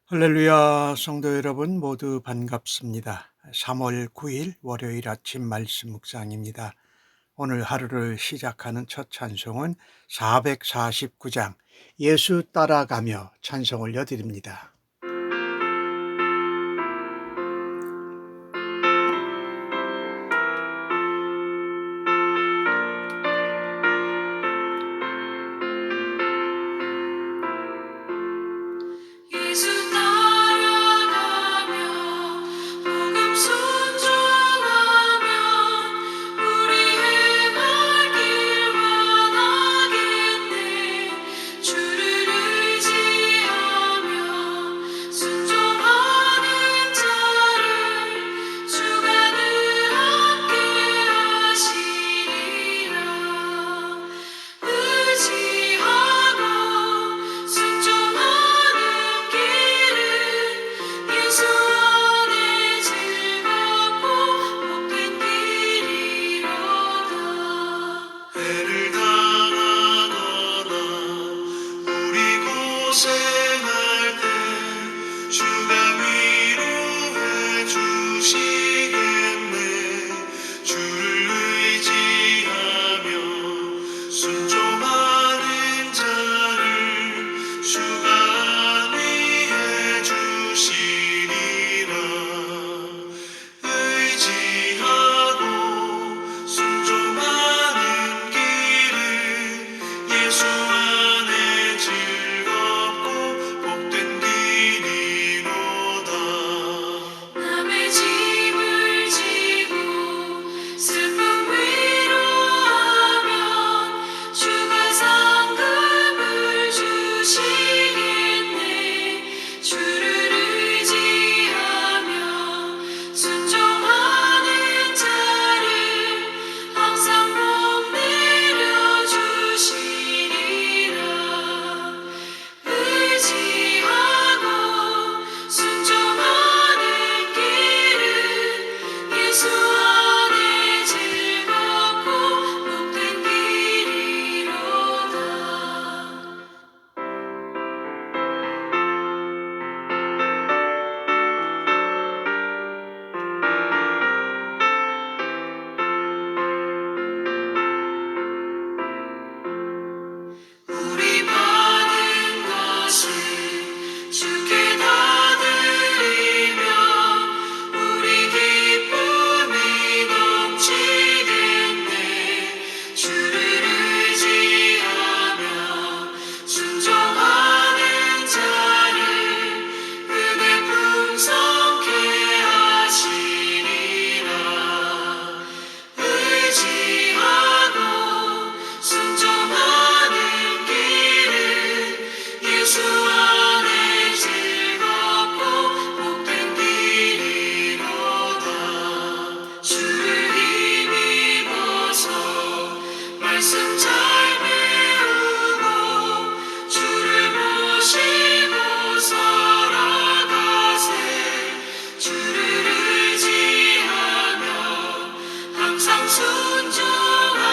할렐루야, 성도 여러분 모두 반갑습니다. 3월 9일 월요일 아침 말씀 묵상입니다. 오늘 하루를 시작하는 첫 찬송은 449장 예수 따라가며 찬송 올려드립니다. 예수 따라가며 복음 순종하며 우리 행할 길 원하겠네. 주를 의지하며 순종하는 자를 주가 늘 함께 하시리라. 의지하고 순종하는 길은 예수 안에 즐겁고 복된 길이로다. 해를 당하거나 우리 고생할 때 주가 위로해 주시겠네. 주를 의지하며 순종하는 자를 주가 안위해 주시리라. 의지하고 순종하는 길은 예수 안에 즐겁고 복된 길이로다. 남의 짐을 지고 슬픔 위로하면 주가 상급을 주시겠네. 주를 의지하며 순종하는 자를 항상 복 내려주시리라. 의지하고 순종하는 길은 예수 안에 즐겁고 복된 길이로다. 우리 받은 것을 주께 다 드리며 우리 기쁨이 넘치겠네. 주를 의지하며 순종하는 자를 은혜 풍성케 하시리라. 의지하고 순종하는 길은 예수 안에 즐겁고 복된 길이로다. 주를 힘입어서 말씀 잘 배우고 주를 모시고 살아가세. 주를 의지하며 항상 순종하며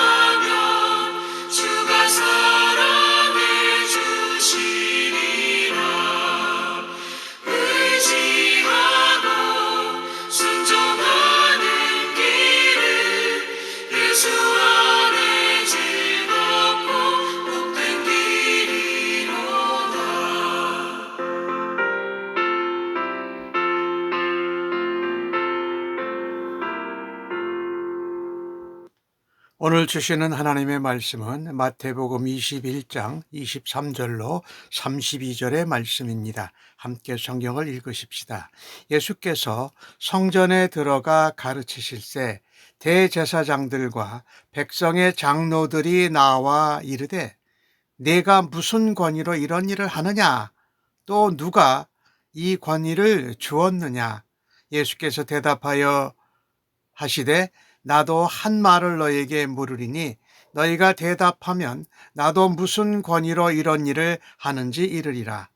주가 사랑해 주시리라. 의지하고 순종하는 길은 예수 안에 즐겁고 복된 길이로다. 오늘 주시는 하나님의 말씀은 마태복음 21장 23절로 32절의 말씀입니다. 함께 성경을 읽으십시다. 예수께서 성전에 들어가 가르치실새 대제사장들과 백성의 장로들이 나와 이르되 내가 무슨 권위로 이런 일을 하느냐? 또 누가 이 권위를 주었느냐? 예수께서 대답하여 하시되 나도 한 말을 너에게 물으리니 너희가 대답하면 나도 무슨 권위로 이런 일을 하는지 이르리라.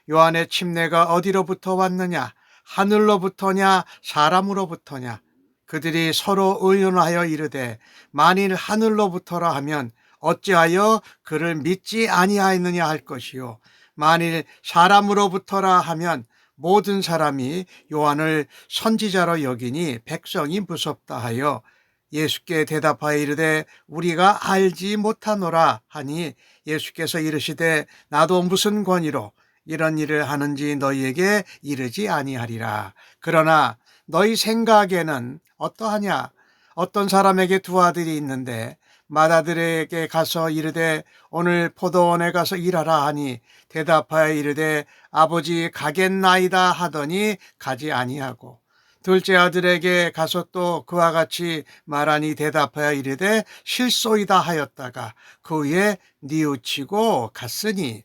요한의 침례가 어디로부터 왔느냐? 하늘로부터냐 사람으로부터냐? 그들이 서로 의논하여 이르되 만일 하늘로부터라 하면 어찌하여 그를 믿지 아니하였느냐 할 것이요 만일 사람으로부터라 하면 모든 사람이 요한을 선지자로 여기니 백성이 무섭다 하여 예수께 대답하여 이르되 우리가 알지 못하노라 하니 예수께서 이르시되 나도 무슨 권위로 이런 일을 하는지 너희에게 이르지 아니하리라. 그러나 너희 생각에는 어떠하냐? 어떤 사람에게 두 아들이 있는데 맏아들에게 가서 이르되 오늘 포도원에 가서 일하라 하니 대답하여 이르되 아버지 가겠나이다 하더니 가지 아니하고 둘째 아들에게 가서 또 그와 같이 말하니 대답하여 이르되 실소이다 하였다가 그 후에 뉘우치고 갔으니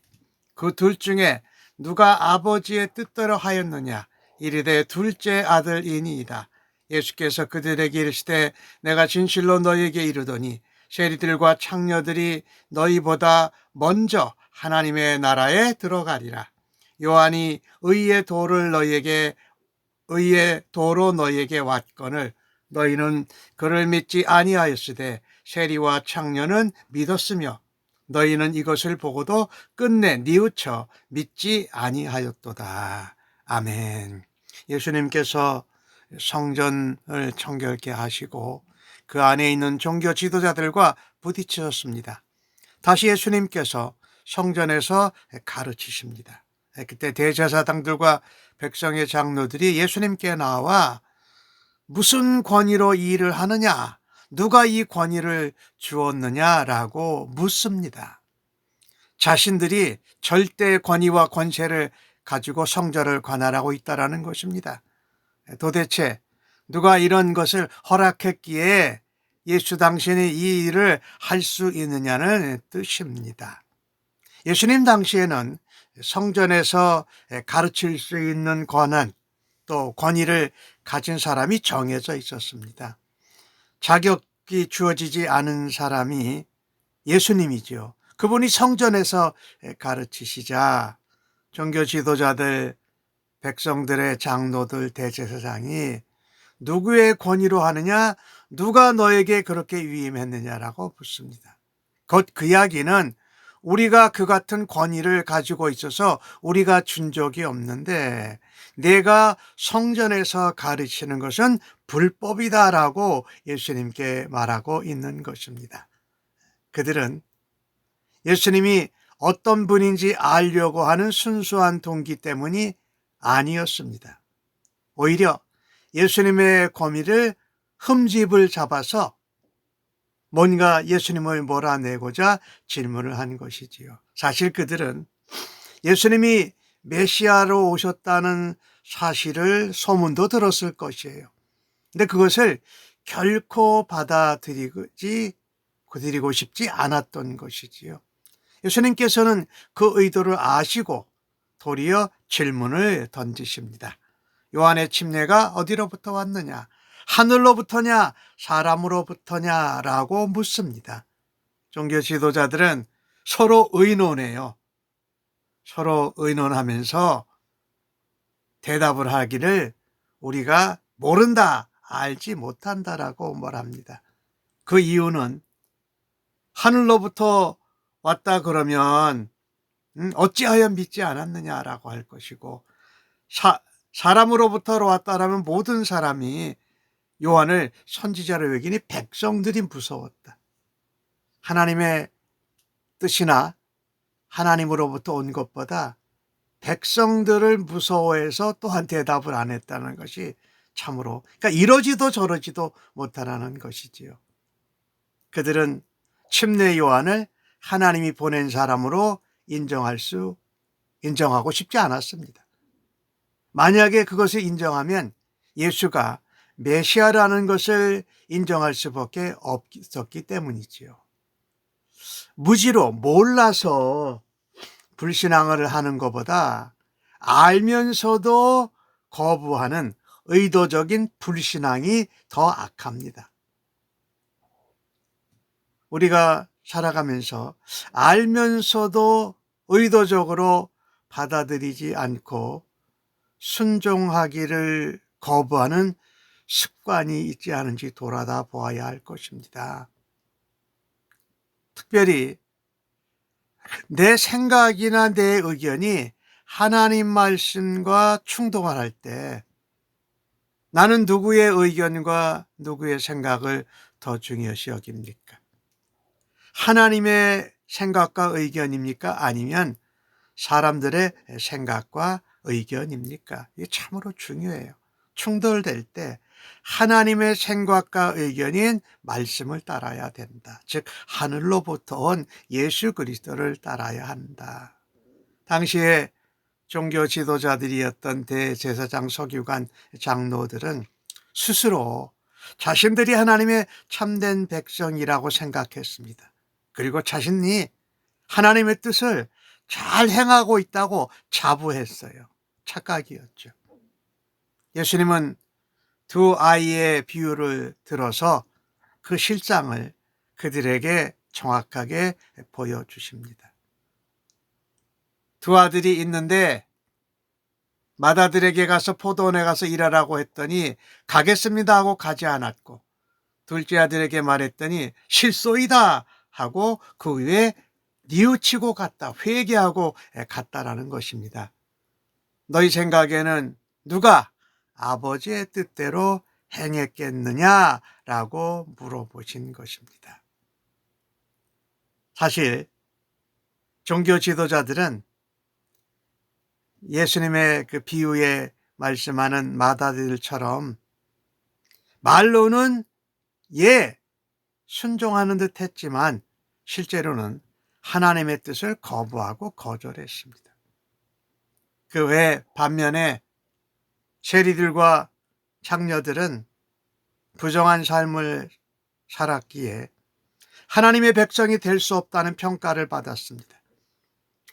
그 둘 중에 누가 아버지의 뜻대로 하였느냐? 이르되 둘째 아들이니이다. 예수께서 그들에게 이르시되 내가 진실로 너희에게 이르더니 세리들과 창녀들이 너희보다 먼저 하나님의 나라에 들어가리라. 요한이 의의 도로 너희에게 왔거늘 너희는 그를 믿지 아니하였으되 세리와 창녀는 믿었으며 너희는 이것을 보고도 끝내 뉘우쳐 믿지 아니하였도다. 아멘. 예수님께서 성전을 청결케 하시고 그 안에 있는 종교 지도자들과 부딪히셨습니다. 다시 예수님께서 성전에서 가르치십니다. 그때 대제사장들과 백성의 장로들이 예수님께 나와 무슨 권위로 이 일을 하느냐? 누가 이 권위를 주었느냐라고 묻습니다. 자신들이 절대 권위와 권세를 가지고 성전을 관할하고 있다는 것입니다. 도대체 누가 이런 것을 허락했기에 예수 당신이 이 일을 할 수 있느냐는 뜻입니다. 예수님 당시에는 성전에서 가르칠 수 있는 권한 또 권위를 가진 사람이 정해져 있었습니다. 자격이 주어지지 않은 사람이 예수님이죠. 그분이 성전에서 가르치시자 종교 지도자들, 백성들의 장로들, 대제사장이 누구의 권위로 하느냐? 누가 너에게 그렇게 위임했느냐라고 묻습니다. 곧 그 이야기는 우리가 그 같은 권위를 가지고 있어서 우리가 준 적이 없는데 내가 성전에서 가르치는 것은 불법이다라고 예수님께 말하고 있는 것입니다. 그들은 예수님이 어떤 분인지 알려고 하는 순수한 동기 때문이 아니었습니다. 오히려 예수님의 권위를 흠집을 잡아서 뭔가 예수님을 몰아내고자 질문을 한 것이지요. 사실 그들은 예수님이 메시아로 오셨다는 사실을 소문도 들었을 것이에요. 근데 그것을 결코 받아들이고 싶지 않았던 것이지요. 예수님께서는 그 의도를 아시고 도리어 질문을 던지십니다. 요한의 침례가 어디로부터 왔느냐? 하늘로부터냐? 사람으로부터냐라고 묻습니다. 종교 지도자들은 서로 의논해요. 서로 의논하면서 대답을 하기를 우리가 모른다, 알지 못한다라고 말합니다. 그 이유는 하늘로부터 왔다 그러면 어찌하여 믿지 않았느냐라고 할 것이고 사람으로부터 왔다라면 모든 사람이 요한을 선지자로 여기니 백성들이 무서웠다. 하나님의 뜻이나 하나님으로부터 온 것보다 백성들을 무서워해서 또한 대답을 안 했다는 것이 참으로 그러니까 이러지도 저러지도 못하라는 것이지요. 그들은 침례 요한을 하나님이 보낸 사람으로 인정하고 싶지 않았습니다. 만약에 그것을 인정하면 예수가 메시아라는 것을 인정할 수밖에 없었기 때문이지요. 무지로 몰라서 불신앙을 하는 것보다 알면서도 거부하는 의도적인 불신앙이 더 악합니다. 우리가 살아가면서 알면서도 의도적으로 받아들이지 않고 순종하기를 거부하는 습관이 있지 않은지 돌아다 보아야 할 것입니다. 특별히 내 생각이나 내 의견이 하나님 말씀과 충돌을 할 때 나는 누구의 의견과 누구의 생각을 더 중요시 여깁니까? 하나님의 생각과 의견입니까? 아니면 사람들의 생각과 의견입니까? 이게 참으로 중요해요. 충돌될 때 하나님의 생각과 의견인 말씀을 따라야 된다. 즉 하늘로부터 온 예수 그리스도를 따라야 한다. 당시에 종교 지도자들이었던 대제사장 서기관 장로들은 스스로 자신들이 하나님의 참된 백성이라고 생각했습니다. 그리고 자신이 하나님의 뜻을 잘 행하고 있다고 자부했어요. 착각이었죠. 예수님은 두 아이의 비유를 들어서 그 실상을 그들에게 정확하게 보여주십니다. 두 아들이 있는데 맏아들에게 가서 포도원에 가서 일하라고 했더니 가겠습니다 하고 가지 않았고, 둘째 아들에게 말했더니 실소이다 하고 그 후에 뉘우치고 갔다, 회개하고 갔다라는 것입니다. 너희 생각에는 누가 아버지의 뜻대로 행했겠느냐라고 물어보신 것입니다. 사실 종교 지도자들은 예수님의 그 비유에 말씀하는 맏아들처럼 말로는 순종하는 듯 했지만 실제로는 하나님의 뜻을 거부하고 거절했습니다. 그 외 반면에 세리들과 장녀들은 부정한 삶을 살았기에 하나님의 백성이 될 수 없다는 평가를 받았습니다.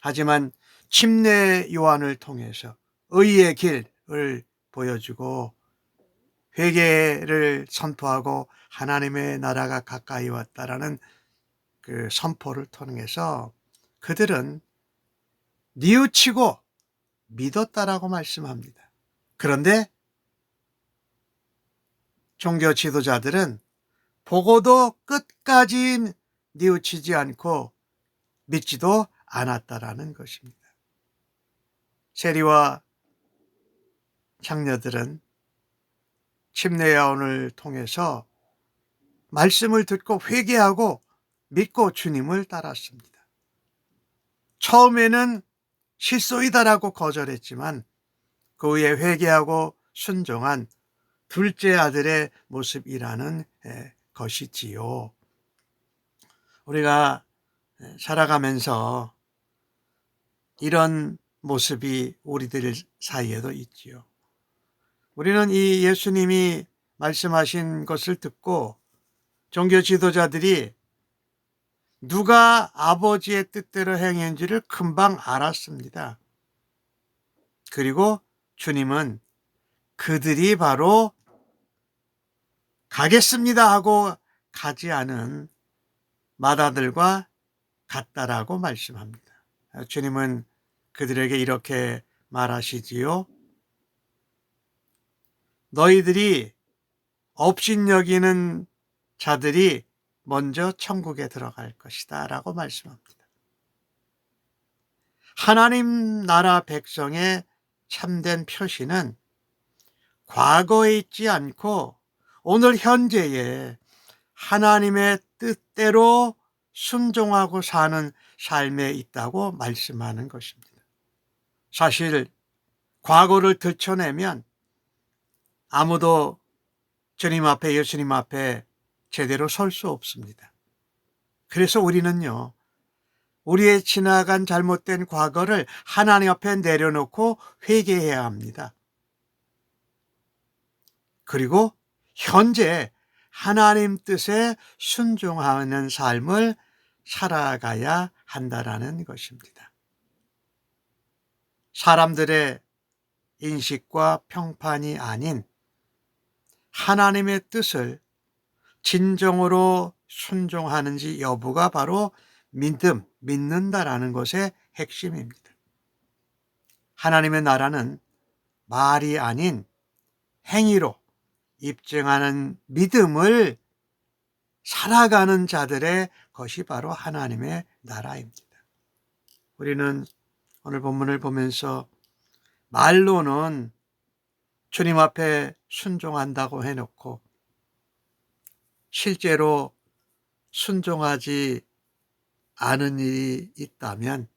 하지만 침례 요한을 통해서 의의 길을 보여주고 회개를 선포하고 하나님의 나라가 가까이 왔다라는 그 선포를 통해서 그들은 뉘우치고 믿었다라고 말씀합니다. 그런데 종교 지도자들은 보고도 끝까지 뉘우치지 않고 믿지도 않았다라는 것입니다. 세리와 장녀들은 침례 요한을 통해서 말씀을 듣고 회개하고 믿고 주님을 따랐습니다. 처음에는 실소이다라고 거절했지만 그 후에 회개하고 순종한 둘째 아들의 모습이라는 것이지요. 우리가 살아가면서 이런 모습이 우리들 사이에도 있지요. 우리는 이 예수님이 말씀하신 것을 듣고 종교 지도자들이 누가 아버지의 뜻대로 행했는지를 금방 알았습니다. 그리고 주님은 그들이 바로 가겠습니다 하고 가지 않은 맏아들과 같다라고 말씀합니다. 주님은 그들에게 이렇게 말하시지요. 너희들이 업신여기는 자들이 먼저 천국에 들어갈 것이다 라고 말씀합니다. 하나님 나라 백성의 참된 표시는 과거에 있지 않고 오늘 현재에 하나님의 뜻대로 순종하고 사는 삶에 있다고 말씀하는 것입니다. 사실 과거를 들춰내면 아무도 주님 앞에, 예수님 앞에 제대로 설 수 없습니다. 그래서 우리는요, 우리의 지나간 잘못된 과거를 하나님 앞에 내려놓고 회개해야 합니다. 그리고 현재 하나님 뜻에 순종하는 삶을 살아가야 한다라는 것입니다. 사람들의 인식과 평판이 아닌 하나님의 뜻을 진정으로 순종하는지 여부가 바로 믿는다라는 것의 핵심입니다. 하나님의 나라는 말이 아닌 행위로 입증하는 믿음을 살아가는 자들의 것이 바로 하나님의 나라입니다. 우리는 오늘 본문을 보면서 말로는 주님 앞에 순종한다고 해놓고 실제로 순종하지 않은 일이 있다면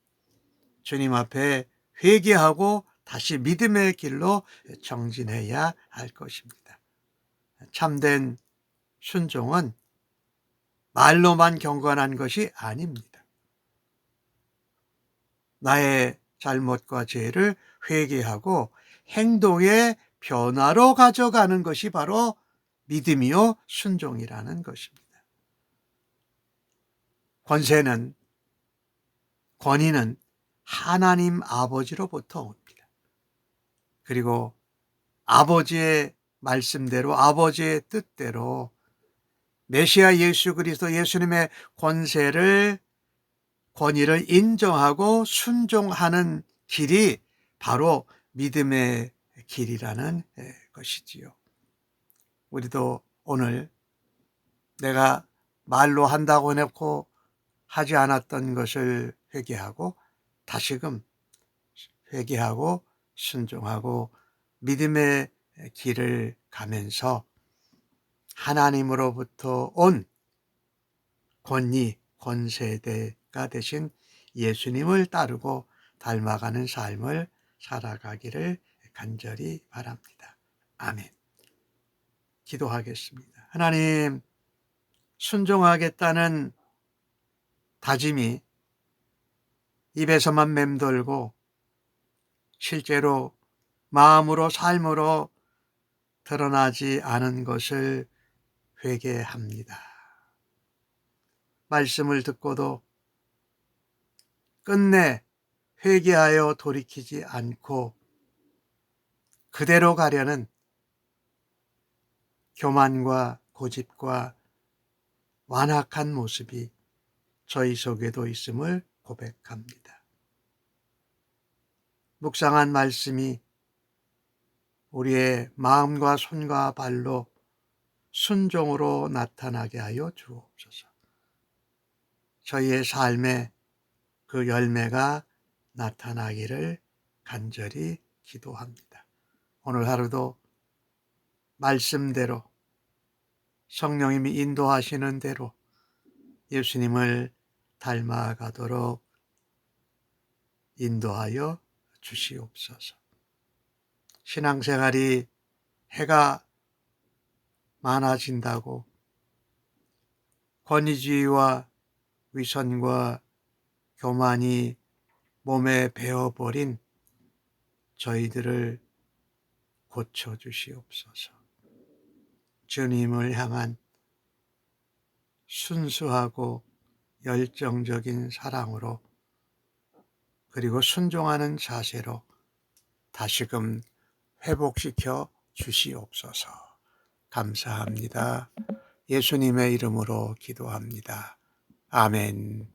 주님 앞에 회개하고 다시 믿음의 길로 정진해야 할 것입니다. 참된 순종은 말로만 경건한 것이 아닙니다. 나의 잘못과 죄를 회개하고 행동의 변화로 가져가는 것이 바로 믿음이요 순종이라는 것입니다. 권위는 하나님 아버지로부터 옵니다. 그리고 아버지의 말씀대로 아버지의 뜻대로 메시아 예수 그리스도 예수님의 권위를 인정하고 순종하는 길이 바로 믿음의 길이라는 것이지요. 우리도 오늘 내가 말로 한다고 해놓고 하지 않았던 것을 회개하고 다시금 회개하고 순종하고 믿음의 길을 가면서 하나님으로부터 온 권세대가 되신 예수님을 따르고 닮아가는 삶을 살아가기를 간절히 바랍니다. 아멘. 기도하겠습니다. 하나님, 순종하겠다는 다짐이 입에서만 맴돌고 실제로 마음으로 삶으로 드러나지 않은 것을 회개합니다. 말씀을 듣고도 끝내 회개하여 돌이키지 않고 그대로 가려는 교만과 고집과 완악한 모습이 저희 속에도 있음을 고백합니다. 묵상한 말씀이 우리의 마음과 손과 발로 순종으로 나타나게 하여 주옵소서. 저희의 삶에 그 열매가 나타나기를 간절히 기도합니다. 오늘 하루도 말씀대로 성령님이 인도하시는 대로 예수님을 닮아가도록 인도하여 주시옵소서. 신앙생활이 해가 많아진다고 권위주의와 위선과 교만이 몸에 배어버린 저희들을 고쳐주시옵소서. 주님을 향한 순수하고 열정적인 사랑으로 그리고 순종하는 자세로 다시금 회복시켜 주시옵소서. 감사합니다. 예수님의 이름으로 기도합니다. 아멘.